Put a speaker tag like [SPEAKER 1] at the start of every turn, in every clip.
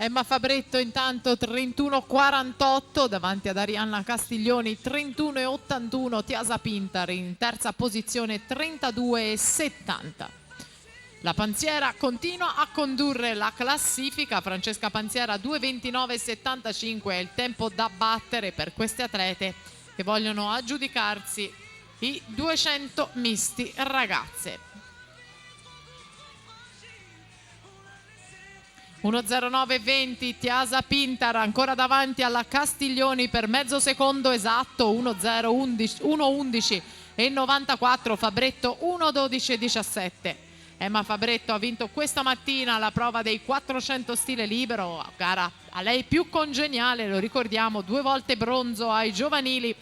[SPEAKER 1] Emma Fabretto intanto 31,48 davanti ad Arianna Castiglioni, 31,81. Tiasa Pintar in terza posizione, 32,70. La Panziera continua a condurre la classifica. Francesca Panziera 2,29,75 è il tempo da battere per queste atlete che vogliono aggiudicarsi i 200 misti ragazze. 1,09,20 Tiasa Pintar ancora davanti alla Castiglioni per mezzo secondo esatto. 1,11,94 Fabretto 1,12,17. Emma Fabretto ha vinto questa mattina la prova dei 400 stile libero, gara a lei più congeniale, lo ricordiamo, 2 volte bronzo ai giovanili.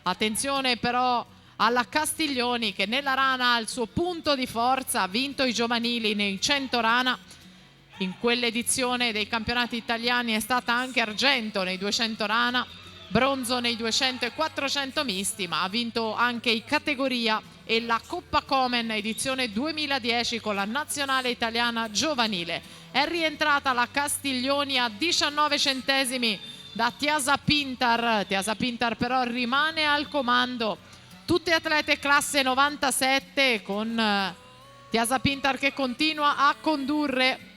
[SPEAKER 1] Attenzione però alla Castiglioni che nella rana ha il suo punto di forza, ha vinto i giovanili nei 100 rana. In quell'edizione dei campionati italiani è stata anche argento nei 200 rana, bronzo nei 200 e 400 misti, ma ha vinto anche i categoria e la Coppa Komen edizione 2010 con la nazionale italiana giovanile. È rientrata la Castiglioni a 19 centesimi da Tiasa Pintar. Tiasa Pintar però rimane al comando. Tutte atlete classe 97 con Tiasa Pintar che continua a condurre.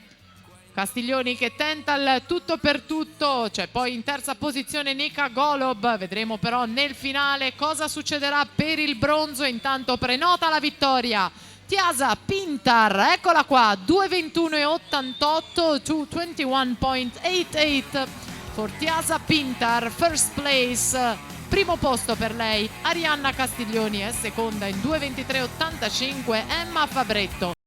[SPEAKER 1] Castiglioni che tenta il tutto per tutto, c'è poi in terza posizione Nika Golob, vedremo però nel finale cosa succederà per il bronzo. Intanto prenota la vittoria Tiasa Pintar, eccola qua, 2,21,88 to 21,88 for Tiasa Pintar, first place, primo posto per lei. Arianna Castiglioni è seconda in 2,23,85, Emma Fabretto